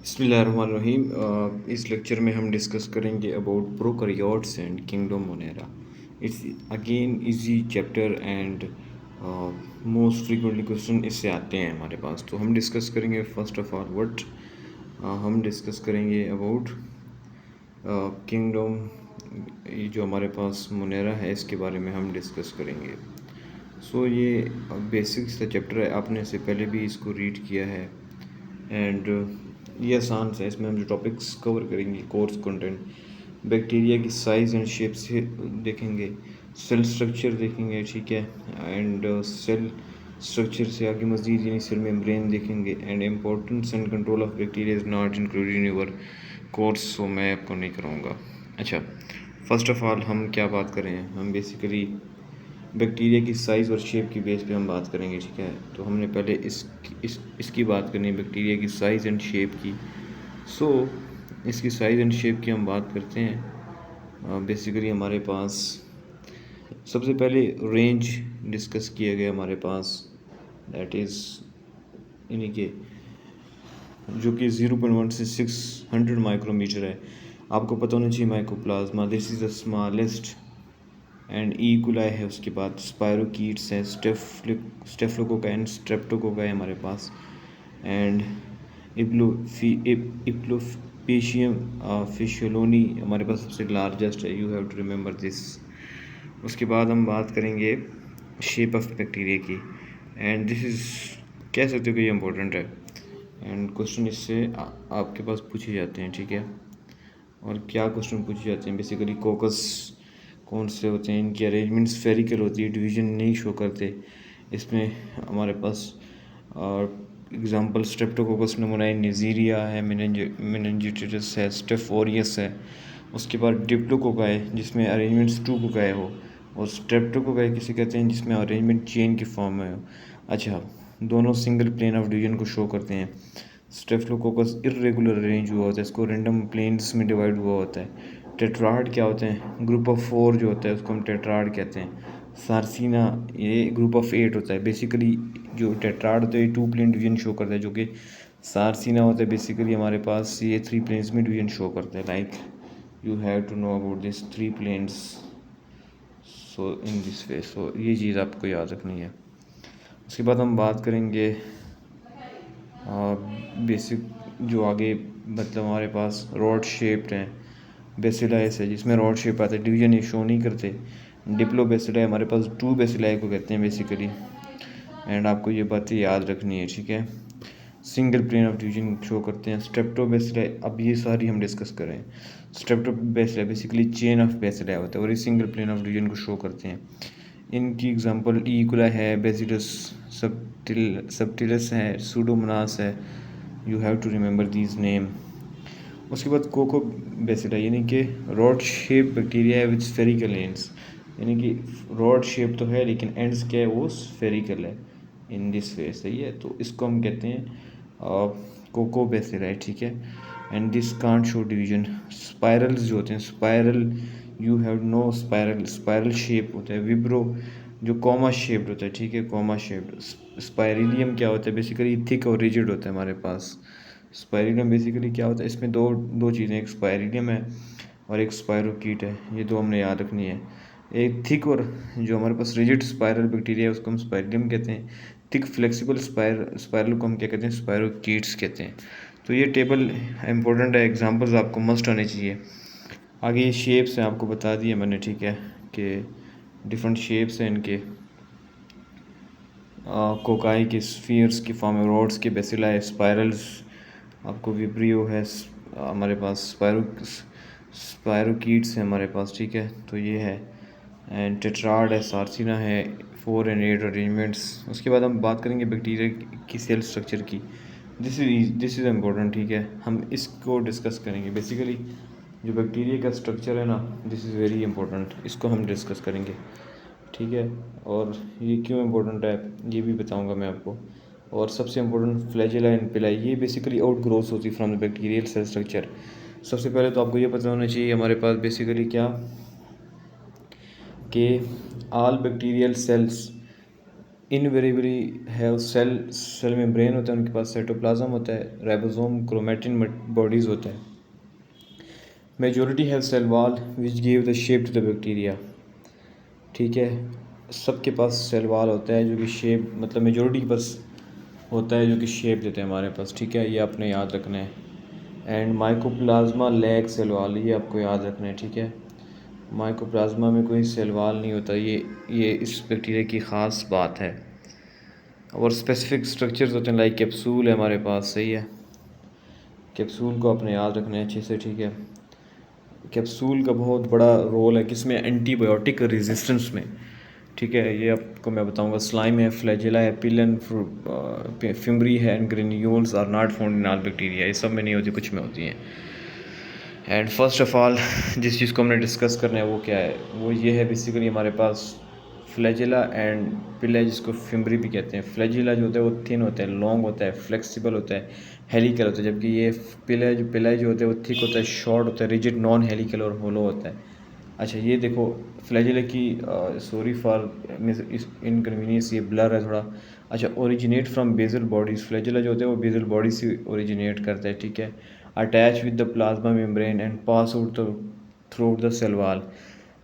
बिस्मिल्लाहिर्रहमानिर्रहीम। इस लेक्चर में हम डिस्कस करेंगे about prokaryotes and kingdom Monera. It's again easy chapter and most frequently question इससे आते हैं हमारे पास। तो हम डिस्कस करेंगे फर्स्ट ऑफ ऑल हम डिस्कस करेंगे अबाउट किंगडम। ये जो हमारे पास मोनेरा है इसके बारे में हम डिस्कस करेंगे। ये बेसिक सा चैप्टर है, आपने इससे पहले भी इसको रीड किया है एंड ये आसान सा है। इसमें हम जो टॉपिक्स कवर करेंगे, कोर्स कंटेंट, बैक्टीरिया की साइज़ एंड शेप से देखेंगे, सेल स्ट्रक्चर देखेंगे, ठीक है, एंड सेल स्ट्रक्चर से आगे मज़ीद यानी सेल मेम्ब्रेन देखेंगे and importance and control of bacteria is not included in your course, so मैं आपको नहीं कराऊंगा। अच्छा, फर्स्ट ऑफ ऑल हम क्या बात करें, हम बेसिकली बैक्टीरिया की साइज़ और शेप की बेस पे हम बात करेंगे, ठीक है। तो हमने पहले इसकी बात करनी है, बैक्टीरिया की साइज़ एंड शेप की। इसकी साइज़ एंड शेप की हम बात करते हैं। बेसिकली हमारे पास सबसे पहले रेंज डिस्कस किया गया हमारे पास, दैट इज़ यानी कि जो कि 0.1 से 600 माइक्रोमीटर है। आपको पता होना चाहिए mycoplasma, this is the smallest and E coli है। उसके बाद स्पायरोकीट्स है, स्टेफ्लोकोका एंड स्ट्रेप्टोकोका है हमारे पास, एंड इप्लोपेशियम फिशोलोनी हमारे पास सबसे लार्जेस्ट है। You have to remember this. उसके बाद हम बात करेंगे शेप ऑफ बैक्टीरिया की, एंड दिस इज़ कह सकते हो कि ये इम्पोर्टेंट है एंड क्वेश्चन इससे आपके पास पूछे जाते हैं, ठीक है। और क्या क्वेश्चन पूछे जाते हैं, बेसिकली कोकस कौन से होते हैं, इनकी अरेंजमेंट स्फेरिकल होती है, डिवीजन नहीं शो करते। इसमें हमारे पास एग्जांपल स्ट्रेप्टोकोकस नमूनाई निजीरिया है, मेनिंजिटिस है, स्टेफ ओरियस है। उसके बाद डिप्लोकोकाई जिसमें अरेंजमेंट्स 2 कोकाई हो, और स्ट्रेप्टोकोकाई किसे कहते हैं जिसमें अरेंजमेंट चेन की फॉर्म में हो। अच्छा, दोनों सिंगल प्लेन ऑफ डिवीजन को शो करते हैं। स्टेफ्लोकोकस इर्रेगुलर अरेंज हुआ होता है, इसको रैंडम प्लेन्स में डिवाइड हुआ होता है। टेट्राड क्या होते हैं, ग्रुप ऑफ 4 जो होता है उसको हम टेट्राड कहते हैं। सार्सिना ये ग्रुप ऑफ 8 होता है। बेसिकली जो टेट्राड होता है ये 2 प्लेन डिवीजन शो करता है, जो कि सार्सिना होता है बेसिकली हमारे पास ये 3 प्लेन्स में डिवीजन शो करता है। Like you have to know about this 3 planes, so in this way. ये चीज़ आपको याद रखनी है। उसके बाद हम बात करेंगे बेसिक जो आगे मतलब हमारे पास रॉड शेप्ड हैं, बेसिलाइस है जिसमें रॉड शेप आता है, डिवीजन ये शो नहीं करते। डिप्लो बेसिलाई हमारे पास 2 बेसिलाई को कहते हैं बेसिकली, एंड आपको ये बातें याद रखनी है, ठीक है। Single plane of division show करते हैं। स्ट्रेप्टो बेसिलाई, अब ये सारी हम डिस्कस करें। Strepto bacilli basically chain of bacilli होता है और ये सिंगल प्लेन ऑफ डिवीजन को शो करते हैं। इनकी एग्जांपल ईकुला है, बेसिलस सबटिलस है, सूडोमोनास है। You have to remember these name. उसके बाद कोको बेसिला यानी कि रॉड शेप बैक्टीरिया है विद स्फेरिकल एंड्स, यानी कि रॉड शेप तो है लेकिन एंड्स क्या है, वो स्फेरिकल है इन दिस वे, सही है। तो इसको हम कहते हैं कोको बेसिला, ठीक है। And this can't show division. Spirals जो होते हैं, spiral you have no spiral shape होता है। विब्रो जो कॉमा शेप्ड होता है, ठीक है, कॉमा शेप्ड। स्पायरिलियम क्या होता है, बेसिकली थिक और रिजिड होता है हमारे पास। स्पायरिलियम बेसिकली क्या होता है, इसमें दो चीज़ें, एक स्पायरिलियम है और एक स्पायरोकीट है, ये दो हमने याद रखनी है। एक थिक और जो हमारे पास रिजिड स्पायरल बैक्टीरिया है उसको हम स्पायरिलियम कहते हैं। थिक फ्लेक्सिबल स्पायरल को हम क्या कहते हैं, स्पायरोकीट्स कहते हैं। तो ये टेबल इंपॉर्टेंट है, एग्जांपल्स आपको मस्ट आने चाहिए। आगे ये शेप्स हैं आपको बता दिए मैंने, ठीक है, कि डिफरेंट शेप्स हैं इनके। कोकाई के स्फीयर्स की फॉर्म में, रॉड्स के बेसिलाई, स्पायरल्स आपको विब्रियो है, हमारे पास स्पायरोकीट्स है हमारे पास, ठीक है। तो ये है, एंड टेट्राड है, सार्सिना है, 4 and 8 अरेंजमेंट्स। उसके बाद हम बात करेंगे बैक्टीरिया की सेल स्ट्रक्चर की। दिस इज़ इम्पोर्टेंट, ठीक है, हम इसको डिस्कस करेंगे। बेसिकली जो बैक्टीरिया का स्ट्रक्चर है ना, दिस इज़ वेरी इंपॉर्टेंट, इसको हम डिस्कस करेंगे, ठीक है। और ये क्यों इम्पोर्टेंट है ये भी बताऊंगा मैं आपको। और सबसे इम्पोर्टेंट फ्लैजेला एंड पिलाई, ये बेसिकली आउट ग्रोथ होती है from the bacterial cell structure. सबसे पहले तो आपको ये पता होना चाहिए हमारे पास बेसिकली क्या, कि all bacterial cells invariably have cell membrane होता है, उनके पास साइटोप्लाज्म होता है, राइबोसोम, क्रोमेटिन बॉडीज़ होता है। Majority have cell wall which give the shape to the bacteria. ठीक है, सबके पास सेल वॉल होता है जो कि शेप, मतलब मेजोरिटी के पास होता है जो कि शेप देते हैं हमारे पास। ठीक है, ये आपने याद रखना है। And mycoplasma lack cell wall, ये आपको याद रखना है। ठीक है, माइकोप्लाज्मा में कोई सेल वॉल नहीं होता, ये इस बैक्टीरिया की ख़ास बात है। और स्पेसिफिक स्ट्रक्चर्स होते हैं, लाइक कैप्सूल है हमारे पास। सही है, कैप्सूल को आपने याद रखना है अच्छे से। ठीक है, कैप्सूल का बहुत बड़ा रोल है किसमें, एंटीबायोटिक रेजिस्टेंस में। ठीक है, ये आपको मैं बताऊंगा। स्लाइम है, फ्लैजेला है, पिलन, फिम्बरी है, and granules are not found in all bacteria. ये सब में नहीं होती, कुछ में होती हैं। एंड फर्स्ट ऑफ ऑल जिस चीज़ को हमने डिस्कस करना है वो क्या है, वो ये है बेसिकली हमारे पास फ्लैजिला एंड पिला, जिसको फिम्बरी भी कहते हैं। फ्लैजिला जो होता है वो थिन होता है, लॉन्ग होता है, फ्लेक्सिबल होता है, हेलिकल होता है, जबकि ये पिला जो होता है वो थिक होता है, शॉर्ट होता है, रिजिड, नॉन हेलिकल और होलो होता है। अच्छा, ये देखो फ्लैजिला की, सॉरी फॉर इनकन्वीनियंस, ये ब्लर है थोड़ा। अच्छा, originate from basal bodies, flagella जो होता है वो बेजल बॉडी से ओरिजिनेट करता है। ठीक है, attach with the plasma membrane and pass out the through the cell wall.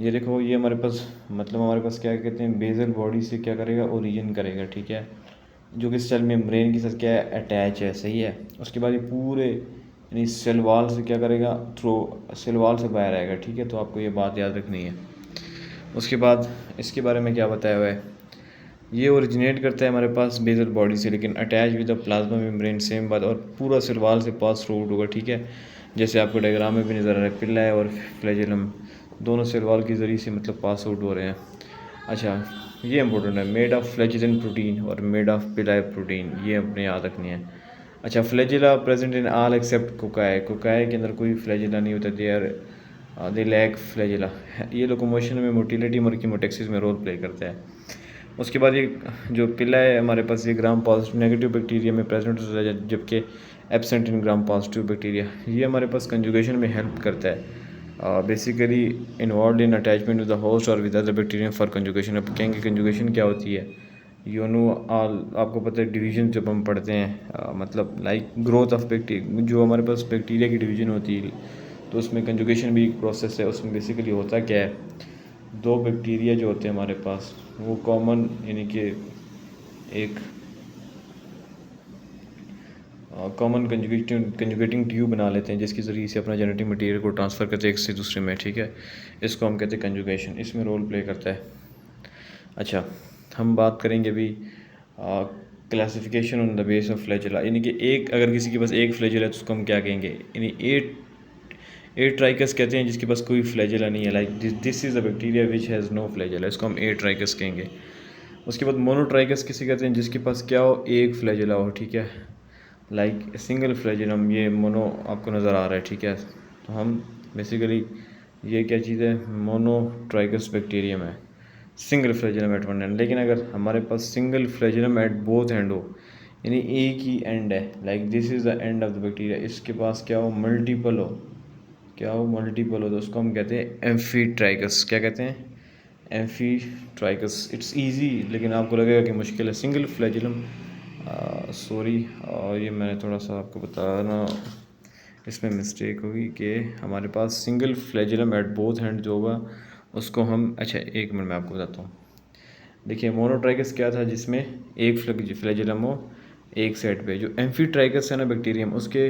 ये देखो, ये हमारे पास, मतलब हमारे पास क्या कहते हैं, बेजल बॉडी से क्या करेगा, ओरिजिन करेगा। ठीक है, जो कि सेल मेम्ब्रेन के साथ क्या है, अटैच है। सही है, उसके बाद ये पूरे यानी सेल वॉल से क्या करेगा, थ्रू सेल वॉल से बाहर आएगा। ठीक है, तो आपको ये बात याद रखनी है। उसके बाद इसके बारे में क्या बताया हुआ है, ये ओरिजिनेट करता है हमारे पास बेजल बॉडी से, लेकिन attach with the plasma membrane, same बात, और पूरा सेल वॉल से पास थ्रू आउट होगा। ठीक है, जैसे आपको डायग्राम में भी नज़र आ रहा है, पिल्ला है और फ्लैजेलम दोनों सेल वॉल के ज़रिए से मतलब पास आउट हो रहे हैं। अच्छा, ये इंपॉर्टेंट है, मेड ऑफ फ्लैजिलन प्रोटीन और मेड ऑफ पिलाय प्रोटीन, ये अपने याद रखनी है। अच्छा, flagella present in all except cocci, cocci के अंदर कोई फ्लैजिला नहीं होता, दे लैक फ्लैजिला। ये लोकोमोशन में, मोटिलिटी और कीमोटेक्सिस में रोल प्ले करता है। उसके बाद ये जो पिला है हमारे पास, ये ग्राम पॉजिटिव नेगेटिव बैक्टीरिया में प्रेजेंट होता है, जबकि absent in gram positive bacteria. ये हमारे पास कंजुगेशन में हेल्प करता है, basically involve in attachment with the host और with other bacteria for conjugation. अब कहेंगे कंजुगेशन क्या होती है, यू नो ऑल, आपको पता है डिवीजन जब हम पढ़ते हैं, मतलब लाइक ग्रोथ ऑफ बैक्टीरिया, जो हमारे पास बैक्टीरिया की डिवीजन होती है, तो उसमें कंजुगेशन भी एक प्रोसेस है। उसमें बेसिकली होता क्या है, दो बैक्टीरिया जो होते हैं हमारे पास वो कॉमन, यानी कि एक कॉमन कंजुगेटिंग ट्यूब बना लेते हैं, जिसके ज़रिए से अपना जेनेटिक मटेरियल को ट्रांसफ़र करते हैं एक से दूसरे में। ठीक है, इसको हम कहते हैं कंजुगेशन, इसमें रोल प्ले करता है। अच्छा, हम बात करेंगे अभी classification on the base of flagella, यानी कि एक, अगर किसी के पास एक फ्लैजिला है तो उसको हम क्या कहेंगे, यानी ए ट्राइकस कहते हैं जिसके पास कोई फ्लैजिला नहीं है, like this is a bacteria which has no flagella, इसको हम ए ट्राइकस कहेंगे। उसके बाद मोनोट्राइकस किसे कहते हैं, जिसके पास क्या हो, एक फ्लैजिला हो। ठीक है, लाइक सिंगल फ्लैजिलम, ये मोनो आपको नज़र आ रहा है। ठीक है, तो हम बेसिकली ये क्या चीज़ है, मोनोट्राइकस बैक्टीरियम है, single flagellum at one end. लेकिन अगर हमारे पास single flagellum at both end हो, यानी एक ही एंड है, like this is the end of the bacteria, इसके पास क्या हो, मल्टीपल हो, क्या हो, मल्टीपल हो, तो उसको हम कहते हैं एम्फीट्राइकस। क्या कहते हैं, एम्फीट्राइकस। इट्स इजी, लेकिन आपको लगेगा कि मुश्किल है। सिंगल फ्लैजिलम, सॉरी, और ये मैंने थोड़ा सा आपको बताना, इसमें मिस्टेक होगी कि हमारे पास single flagellum at both hand जो होगा उसको हम, अच्छा एक मिनट मैं आपको बताता हूँ। देखिए, मोनोट्राइकस क्या था, जिसमें एक फ्लैजिलम हो एक साइड पे। जो एम्फीट्राइकस है ना बैक्टीरियम, उसके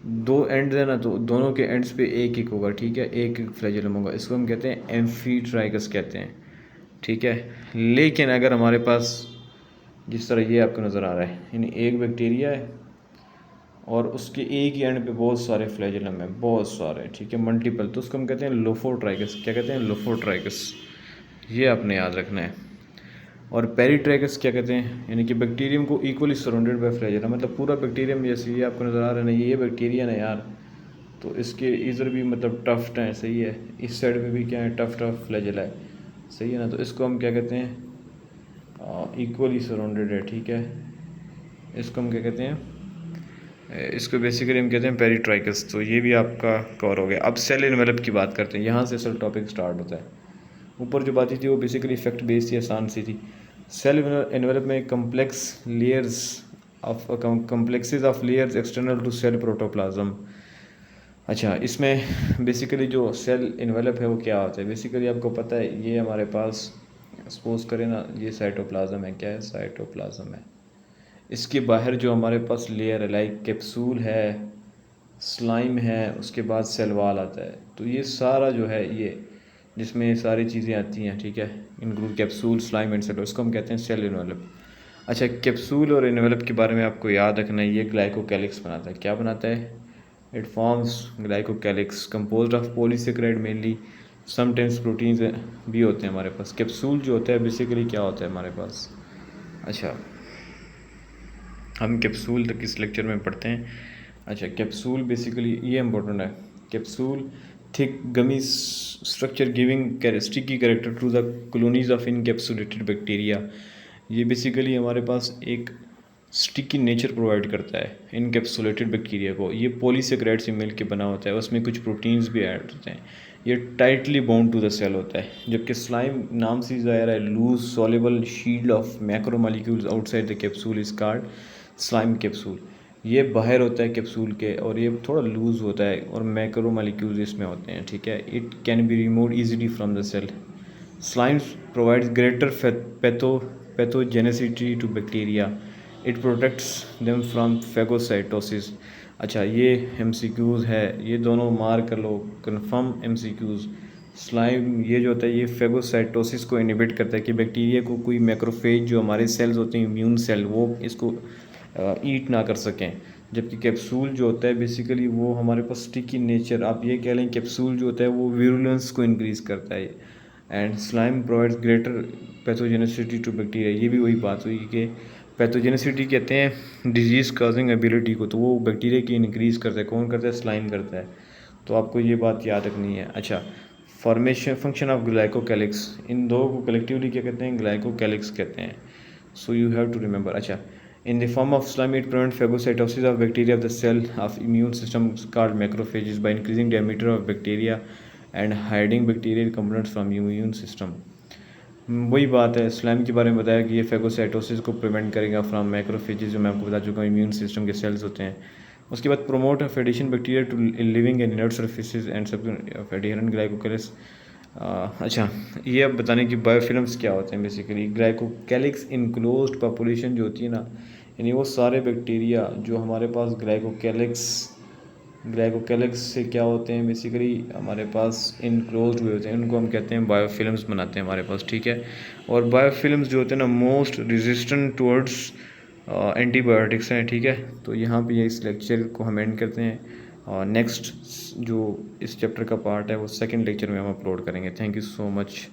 दो एंड है ना, तो दोनों के एंड्स पे एक एक होगा। ठीक है, एक एक फ्लैजिलम होगा, इसको हम कहते हैं एम्फीट्राइकस कहते हैं। ठीक है, लेकिन अगर हमारे पास जिस तरह ये आपको नज़र आ रहा है, यानी एक बैक्टीरिया है और उसके एक ही एंड पे बहुत सारे फ्लैजिलम है, बहुत सारे। ठीक है, मल्टीपल, तो उसको हम कहते हैं लोफोट्राइकस। क्या कहते हैं, लोफोट्राइकस, ये आपने याद रखना है। और पेरीट्राइकस क्या कहते हैं, यानी कि बैक्टीरियम को इक्वली सराउंडेड बाय फ्लैजिला, मतलब पूरा बैक्टीरियम, जैसे ये आपको नज़र आ रहा है ना, ये बैक्टीरिया ना यार, तो इसके इधर भी मतलब टफ्ट है। सही है, इस साइड पे भी क्या है, टफ्ट फ्लैजिला है। सही है ना, तो इसको हम क्या कहते हैं, इक्वली सराउंडेड है। ठीक है, इसको हम क्या कहते हैं, इसको बेसिकली हम कहते हैं पेरीट्राइकस। तो ये भी आपका कवर हो गया। अब सेल इन्वेलप की बात करते हैं, यहाँ से असल टॉपिक स्टार्ट होता है। ऊपर जो बातें थी वो बेसिकली फैक्ट बेस्ड थी, आसान सी थी। सेल एनवेलप में complexes of layers external to cell protoplasm. अच्छा, इसमें बेसिकली जो सेल इन्वेलप है वो क्या होता है, बेसिकली आपको पता है ये हमारे पास सपोज करें ना, ये साइटोप्लाज्म है, क्या है, साइटोप्लाज्म है। इसके बाहर जो हमारे पास लेयर है लाइक कैप्सूल है, स्लाइम है, उसके बाद सेल वॉल आता है। तो ये सारा जो है ये जिसमें सारी चीज़ें आती हैं, ठीक है, include capsule, slime and cell, उसको हम कहते हैं सेल इन्वेलप। अच्छा, कैप्सूल और इन्वेलप के बारे में आपको याद रखना है, ये ग्लाइकोकैलिक्स बनाता है। क्या बनाता है? It forms glycocalyx composed of polysaccharide mainly, sometimes proteins भी होते हैं हमारे पास। कैप्सूल जो होता है बेसिकली क्या होता है हमारे पास। अच्छा, हम कैप्सूल तक इस लेक्चर में पढ़ते हैं। अच्छा, कैप्सूल बेसिकली ये इम्पोर्टेंट है। Capsule thick gummy structure giving sticky character to the colonies of encapsulated bacteria. ये बेसिकली हमारे पास एक स्टिकी नेचर प्रोवाइड करता है इनकैप्सुलेटेड बैक्टीरिया को। ये पॉलीसेकेराइड से मिल के बना होता है, उसमें कुछ प्रोटीन्स भी ऐड होते हैं। ये tightly bound to the cell होता है, जबकि स्लाइम नाम से ज़ाहिर है loose soluble shield of macromolecules outside the capsule is called slime capsule. ये बाहर होता है कैप्सूल के और ये थोड़ा लूज़ होता है और मैक्रोमोलिक्यूल्स इसमें होते हैं, ठीक है। It can be removed easily from the cell. Slime provides greater pathogenicity to bacteria. It protects them from phagocytosis. अच्छा, ये MCQs है, ये दोनों मार कर लो, कन्फर्म MCQs। स्लाइम ये जो होता है ये फेगोसाइटोसिस को इनहिबिट करता है कि बैक्टीरिया को कोई मैक्रोफेज जो हमारे सेल्स होते हैं इम्यून सेल वो इसको ईट ना कर सकें। जबकि कैप्सूल जो होता है बेसिकली वो हमारे पास स्टिकी नेचर, आप ये कह लें कैप्सूल जो होता है वो विरुलेंस को इंक्रीज़ करता है। And slime provides greater pathogenicity to bacteria. ये भी वही बात हुई कि पैथोजेनेसिटी कहते हैं डिजीज़ काजिंग एबिलिटी को, तो वो बैक्टीरिया की इंक्रीज़ करता है। कौन करता है? स्लाइम करता है। तो आपको ये बात याद रखनी है। अच्छा, फॉर्मेशन फंक्शन ऑफ ग्लाइकोकैलिक्स, इन दो को कलेक्टिवली क्या कहते हैं? ग्लाइकोकैलिक्स कहते हैं। So you have to remember. अच्छा, in the form of slime it prevents phagocytosis of bacteria of the cell of immune system called macrophages by increasing diameter of bacteria and hiding bacterial components from immune system। वही बात है, slime के बारे में बताया कि ये phagocytosis को प्रिवेंट करेगा फ्रॉम मैक्रोफेजेस, जो मैं आपको बता चुका हूँ इम्यून सिस्टम के सेल्स होते हैं। उसके बाद promote of adhesion bacteria to living and inert surfaces and सब एडिहरेंट ग्लाइकोकैलिक्स। अच्छा, ये अब बताने की बायोफिल्म्स क्या होते हैं। बेसिकली ग्लाइकोकैलिक्स इनक्लोज्ड पॉपुलेशन जो होती है ना, यानी वो सारे बैक्टीरिया जो हमारे पास ग्लाइकोकैलिक्स से क्या होते हैं बेसिकली हमारे पास इनक्लोज्ड हुए होते हैं, उनको हम कहते हैं बायोफिल्म्स बनाते हैं हमारे पास, ठीक है। और बायोफिल्म्स जो होते हैं ना मोस्ट रेजिस्टेंट टुवर्ड्स एंटीबायोटिक्स हैं, ठीक है। तो यहाँ पे ये इस लेक्चर को हम एंड करते हैं और नेक्स्ट जो इस चैप्टर का पार्ट है वो सेकंड लेक्चर में हम अपलोड करेंगे। Thank you so much.